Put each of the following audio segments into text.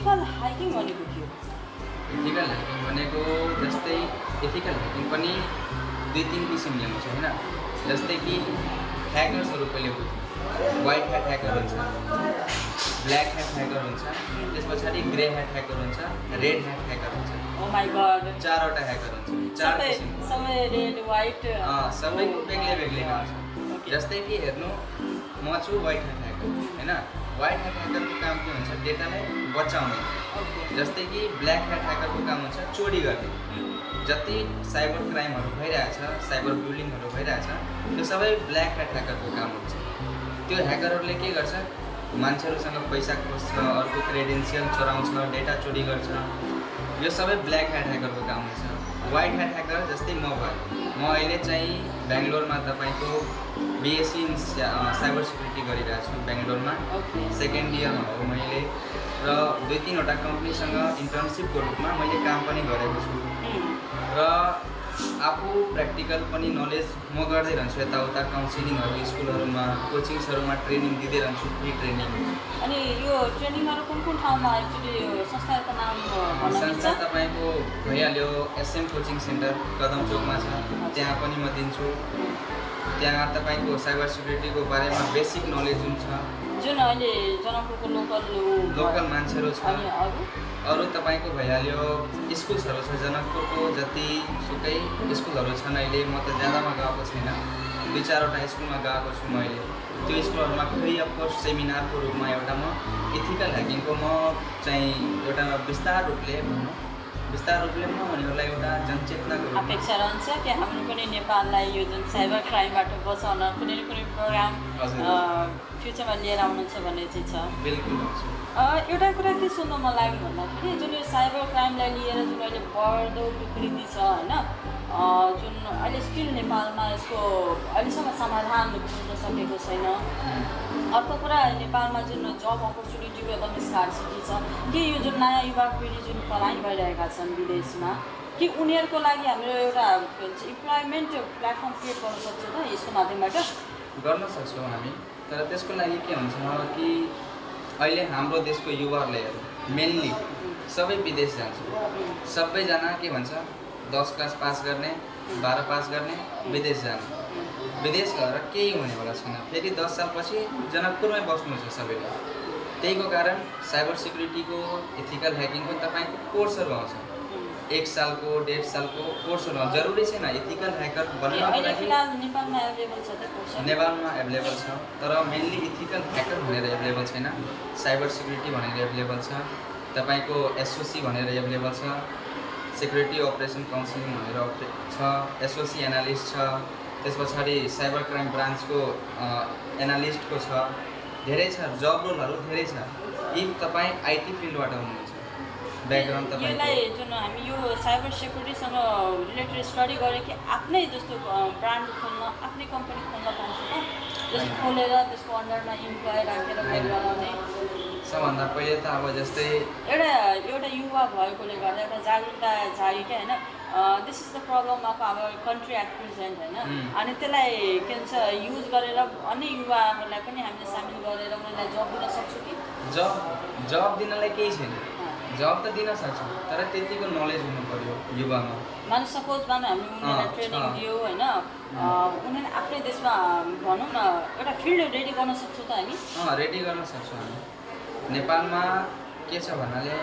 Ethical hiking भनेको के हो? एथिकल ह्याकिङ भनेको जस्तै एथिकल ह्याकिङ पनि 2-3 किसिमले हुन्छ हैन। जस्तै कि ह्याकर्सहरू कहिले हुन्छ, व्हाइट ह्याट ह्याकर हुन्छ, ब्ल्याक ह्याट ह्याकर हुन्छ, त्यस पछाडि ग्रे ह्याट ह्याकर हुन्छ, रेड ह्याट ह्याकर हुन्छ। ओ माय गॉड, 4वटा ह्याकर हुन्छ, 4 किसिम। सबै रेड व्हाइट सबैको बेग्लै हुन्छ। जस्तै कि हेर्नु, म छु व्हाइट ह्याट ह्याकर हैन। व्हाइट ह्याट ह्याकरको काम के हुन्छ, डेटालाई बचाउने। जस्तै कि ब्ल्याक ह्याट ह्याकरको काम हुन्छ चोरी गर्ने। जति साइबर क्राइमहरू भइरहेछ, साइबर बुलिङहरू भइरहेछ, त्यो सबै ब्ल्याक ह्याट ह्याकरको काम हुन्छ। त्यो ह्याकरहरूले के गर्छ, मान्छेहरूसँग पैसा खोज्छ, अर्को क्रेडेन्सियल चोराउँछ, डेटा चोरी गर्छ। यो सबै ब्ल्याक ह्याट ह्याकरको काम हुन्छ। व्हाइट ह्याट ह्याकर जस्तै म भयो, म अहिले चाहिँ बेङ्गलोरमा तपाईँको BSc इन साइबर सिक्युरिटी गरिरहेको छु बेङ्गलोरमा। सेकेन्ड इयरमा हो मैले, र 2-3वटा कम्पनीसँग इन्टर्नसिपको रूपमा मैले काम पनि गरेको छु। र आफू प्र्याक्टिकल पनि नलेज म गर्दै रहन्छु, यताउता काउन्सिलिङहरू स्कुलहरूमा, कोचिङ्सहरूमा ट्रेनिङ दिँदै रहन्छु, फ्री ट्रेनिङ। अनि यो ट्रेनिङहरू कुन ठाउँमा, एक्चुअली संस्थाको नाम भन्न मिल्छ? संस्था तपाईँको भइहाल्यो, SM कोचिङ सेन्टर कदम चौकमा छ, त्यहाँ पनि म दिन्छु। त्यहाँ तपाईँको साइबर सिक्युरिटीको बारेमा बेसिक नलेज जुन छ, जुन अहिले जनकपुरको लोकल मान्छेहरू छ। अनि अरू तपाईँको भइहाल्यो, स्कुल्सहरू छ जनकपुरको, जति सुकै स्कुलहरू छन् अहिले। म त ज्यादामा गएको छैन, 2-4वटा स्कुलमा गएको छु मैले। त्यो स्कुलहरूमा फ्री अफ कोर्स सेमिनारको रूपमा एउटा म एथिकल ह्याकिङको म चाहिँ एउटा विस्तार रूपले म उनीहरूलाई एउटा जनचेतनाको रूपमा अपेक्षा रहन्छ कि हाम्रो पनि नेपाललाई यो जुन साइबर क्राइमबाट बचाउन कुनै न कुनै प्रोग्राम फ्युचरमा लिएर आउनुहुन्छ भन्ने चाहिँ छ। बिल्कुल। एउटा कुरा के सुन्नु मन लाग्यो भन्दाखेरि जुन यो साइबर क्राइमलाई लिएर जुन अहिले बढ्दो विकृति छ होइन, जुन अहिले स्टिल नेपालमा यसको अहिलेसम्म समाधान हुन सकेको छैन। अर्को कुरा, नेपालमा जुन जब अपर्च्युनिटीको एकदम स्कार्सिटी छ, कि यो जुन नयाँ युवा पिँढी जुन पलायन भइरहेका छन् विदेशमा, कि उनीहरूको लागि हाम्रो एउटा के भन्छ इम्प्लोइमेन्ट प्लेटफर्म क्रिएट गर्न सक्छौँ त यसको माध्यमबाट? गर्न सक्छौँ हामी, तर त्यसको लागि के हुन्छ कि अहिले हाम्रो देशको युवाहरूले मेनली सबै विदेश जान्छ। सबैजना के भन्छ, 10 क्लास पास गर्ने, 12 पास गर्ने, विदेश जाने। विदेश गएर केही हुनेवाला छैन, फेरि 10 सालपछि जनकपुरमै बस्नु छ सबैले। त्यहीको कारण साइबर सिक्युरिटीको, एथिकल ह्याकिङको तपाईँको कोर्सहरू आउँछ, 1 सालको 1.5 सालको कोर्सहरू आउँछ। जरुरी छैन एथिकल ह्याकर बन्नको लागि नेपालमा एभाइलेबल छ, तर मेनली एथिकल ह्याकर भनेर एभाइलेबल छैन। साइबर सिक्युरिटी भनेर एभाइलेबल छ, तपाईँको SOC भनेर एभाइलेबल छ, सिक्युरिटी अपरेसन काउन्सिलिङ भनेर छ, SOC एनालिस्ट छ, त्यस पछाडि साइबर क्राइम ब्रान्चको एनालिस्टको छ, धेरै छ, जब रोलहरू धेरै छ। इफ तपाईँ IT फिल्डबाट हुनुहुन्छ, ब्याकग्राउन्ड तपाईँ यसलाई जुन हामी यो साइबर सिक्युरिटीसँग रिलेटेड स्टडी गरेँ कि आफ्नै जस्तो ब्रान्ड खोल्न, आफ्नै कम्पनी खोल्न पाउँछ त, जस्तो खोलेर त्यसको अन्डरमा इम्प्लोइ राखेर बनाउने। सबभन्दा पहिले त अब जस्तै एउटा युवा भएकोले गर्दा एउटा जागरुकता जाग्यो क्या होइन, this is the problem of our country at present होइन। अनि त्यसलाई के भन्छ युज गरेर अन्य युवाहरूलाई पनि हामीले सामेल गरेर उनीहरूलाई जब दिन सक्छौँ कि? जब दिनलाई केही छैन, जब त दिन सक्छौँ, तर त्यतिको नलेज हुनु पर्यो युवामा। मानु सपोज हामी उनीहरूलाई ट्रेनिङ दियो होइन, उनीहरूले आफ्नै देशमा भनौँ न एउटा फिल्ड रेडी गर्न सक्छौँ त हामी? रेडी गर्न सक्छौँ हामी। नेपालमा के छ भन्नाले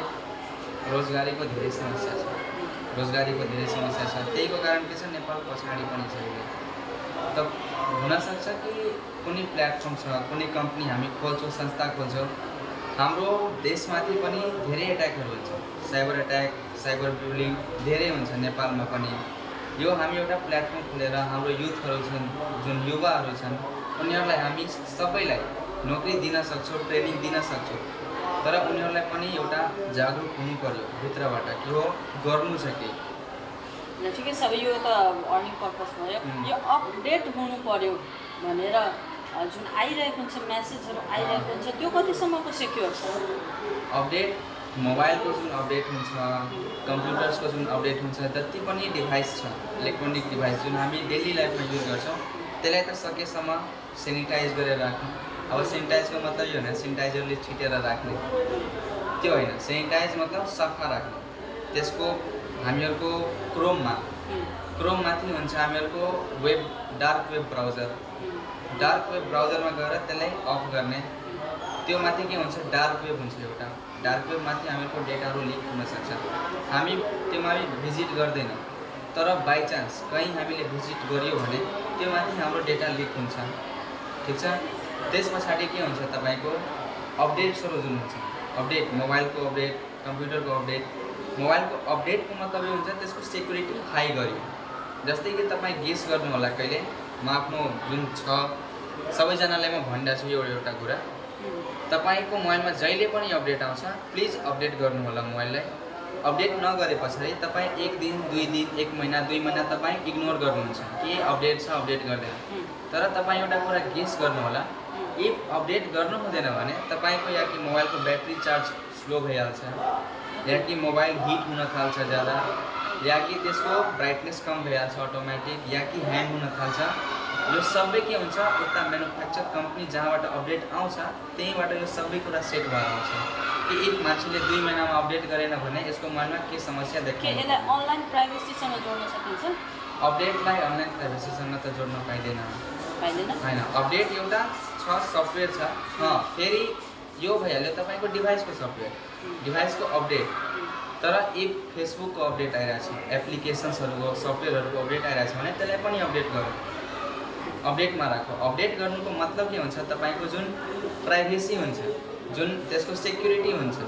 रोजगारीको धेरै समस्या छ, त्यहीको कारण के छ नेपाल पछाडि पनि छ। त हुनसक्छ कि कुनै प्लेटफर्म छ, कुनै कम्पनी हामी खोल्छौँ, संस्था खोल्छौँ, हाम्रो देशमाथि पनि धेरै एट्याकहरू हुन्छ, साइबर एट्याक, साइबर बुलिङ धेरै हुन्छ नेपालमा पनि। यो हामी एउटा प्लेटफर्म खोलेर हाम्रो युथहरू छन्, जुन युवाहरू छन्, उनीहरूलाई हामी सबैलाई नोकरी दिन सक्छौँ, ट्रेनिङ दिन सक्छौँ, तर उनीहरूलाई पनि एउटा जागरुक हुनु पर्यो भित्रबाट कि हो गर्नु छ कि। ठिकै छ, अब यो त अर्निङ पर्पज भयो, यो अपडेट हुनु पर्यो भनेर जुन आइरहेको हुन्छ, मेसेजहरू आइरहेको हुन्छ, त्यो कतिसम्मको सेक्योर छ? अपडेट मोबाइलको जुन अपडेट हुन्छ, कम्प्युटर्सको जुन अपडेट हुन्छ, जति पनि डिभाइस छ, इलेक्ट्रोनिक डिभाइस जुन हामी डेली लाइफमा युज गर्छौँ, त्यसलाई त सकेसम्म सेनिटाइज गरेर राख्नु। अब सेनिटाइजको मतलब यो होइन सेनिटाइजरले छिटेर राख्ने, त्यो होइन, सेनिटाइज मतलब सफा राख्नु। त्यसको हामीहरूको क्रोममाथि हुन्छ हामीहरूको dark web browser. Dark web ब्राउजरमा गएर त्यसलाई अफ गर्ने। त्यो माथि के हुन्छ, डार्क वेब हुन्छ एउटा। डार्क वेबमाथि हामीहरूको डेटाहरू लिक हुनसक्छ। हामी त्योमा भिजिट गर्दैनौँ, तर बाइचान्स कहीँ हामीले भिजिट गऱ्यौँ भने त्यो माथि हाम्रो डेटा लिक हुन्छ। ठिक छ। त्यस पछाडि के हुन्छ, तपाईँको अपडेट्सहरू जुन हुन्छ, अपडेट मोबाइलको अपडेट, कम्प्युटरको अपडेट। मोबाइलको अपडेटको मतलब यो हुन्छ त्यसको सेक्युरिटी हाई गर्यो। जस्तै कि तपाईँ गेस गर्नु होला कहिले, म आफ्नो जुन छ सबैजनालाई म भनिरहेको छु एउटा कुरा, तपाईँको मोबाइलमा जहिले पनि अपडेट आउँछ प्लिज अपडेट गर्नु होला मोबाइललाई। अपडेट नगरे पछाडि तपाईँ 1 दिन 2 दिन 1 महिना 2 महिना तपाईँ इग्नोर गर्नुहुन्छ कि अपडेट छ अपडेट गर्दैन। तर तपाईँ एउटा कुरा गेस गर्नु होला, इफ अपडेट गर्नु हुँदैन भने तपाईँको या कि मोबाइलको ब्याट्री चार्ज स्लो भइहाल्छ, या कि मोबाइल हिट हुन थाल्छ ज़्यादा, या कि त्यसको ब्राइटनेस कम भइहाल्छ अटोमेटिक, या कि ह्याङ हुन थाल्छ। यो सबै के हुन्छ, उता म्यानुफ्याक्चर कम्पनी जहाँबाट अपडेट आउँछ त्यहीँबाट यो सबै कुरा सेट भएर आउँछ कि एक मान्छेले 2 महिनामा अपडेट गरेन भने यसको मोबाइलमा के समस्या देखिन्छ। यसलाई अनलाइन प्राइभेसीसँग जोड्न सकिन्छ? अपडेटलाई अनलाइन प्राइभेसीसँग त जोड्न पाइँदैन। होइन, अपडेट एउटा छ सफ्टवेयर छ। फेरि यो भइहाल्यो तपाईँको डिभाइसको सफ्टवेयर, डिभाइसको अपडेट। तर इफ फेसबुकको अपडेट आइरहेछ, एप्लिकेसन्सहरूको सफ्टवेयरहरूको अपडेट आइरहेछ भने त्यसलाई पनि अपडेट गरौँ, अपडेटमा राखौँ। अपडेट गर्नुको मतलब के हुन्छ, तपाईँको जुन प्राइभेसी हुन्छ, जुन त्यसको सेक्युरिटी हुन्छ,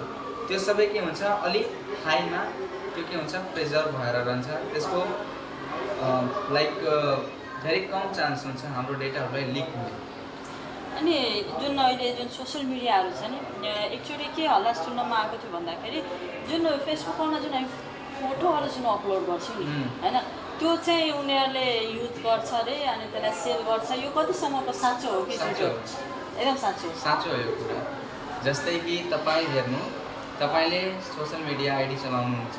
त्यो सबै के हुन्छ अलिक हाईमा, त्यो के हुन्छ प्रिजर्भ भएर रहन्छ। त्यसको लाइक धेरै कम चान्स हुन्छ हाम्रो डेटाहरूलाई लिक हुने। अनि जुन अहिले जुन सोसियल मिडियाहरू छ नि, एकचोटि के हल्ला सुन्नमा आएको थियो भन्दाखेरि जुन फेसबुकमा जुन हामी फोटोहरू जुन अपलोड गर्छौँ नि होइन, त्यो चाहिँ उनीहरूले युज गर्छ अरे अनि त्यसलाई सेल गर्छ। यो कतिसम्मको साँचो हो कि? एकदम साँचो हो यो कुरा। जस्तै कि तपाईँ हेर्नु, तपाईँले सोसियल मिडिया आइडी चलाउनुहुन्छ,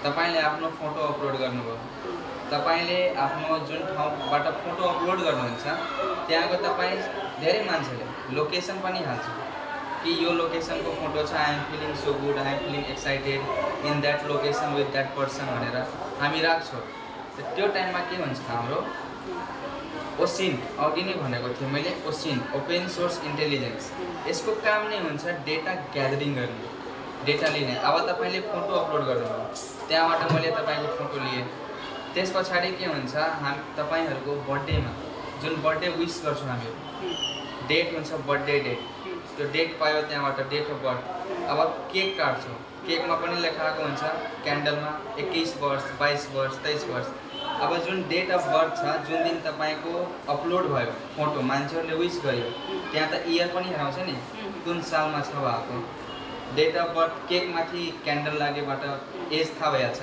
तपाईँले आफ्नो फोटो अपलोड गर्नुभयो, तपाईँले आफ्नो जुन ठाउँबाट फोटो अपलोड गर्नुहुन्छ त्यहाँको तपाईँ धेरै मान्छेले लोकेसन पनि हाल्छ कि यो लोकेसनको फोटो छ, I am feeling so good, I am feeling excited in that location with that person भनेर हामी राख्छौँ। त्यो टाइममा के हुन्छ हाम्रो ओसिन, अघि नै भनेको थिएँ मैले, ओसिन ओपन सोर्स इन्टेलिजेन्स, यसको काम नै हुन्छ डेटा ग्यादरिङ गर्ने, डेटा लिने। अब तपाईँले फोटो अपलोड गर्नुभयो, त्यहाँबाट मैले तपाईँको फोटो लिएँ। त्यस पछाडि के हुन्छ, तपाईँहरूको बर्थडेमा जुन बर्थडे विस गर्छौँ हामीहरू, डेट हुन्छ बर्थडे डेट, त्यो डेट पायो त्यहाँबाट डेट अफ बर्थ। अब केक काट्छौँ, केकमा पनि लेखाएको हुन्छ क्यान्डलमा 21 वर्ष 22 वर्ष 23 वर्ष। अब जुन डेट अफ बर्थ छ, जुन दिन तपाईँको अपलोड भयो फोटो, मान्छेहरूले विस गर्यो, त्यहाँ त इयर पनि आउँछ नि कुन सालमा छ भएको। डेट अफ बर्थ केकमाथि क्यान्डल लागेबाट एज थाहा भइहाल्छ,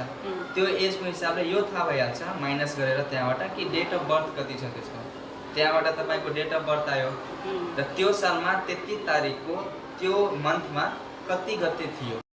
त्यो एजको हिसाबले यो थाहा भइहाल्छ माइनस गरेर त्यहाँबाट कि डेट अफ बर्थ कति छ त्यसको। त्यहाँबाट तपाईँको डेट अफ बर्थ आयो र त्यो सालमा त्यति तारिकको त्यो मन्थमा कति गते थियो।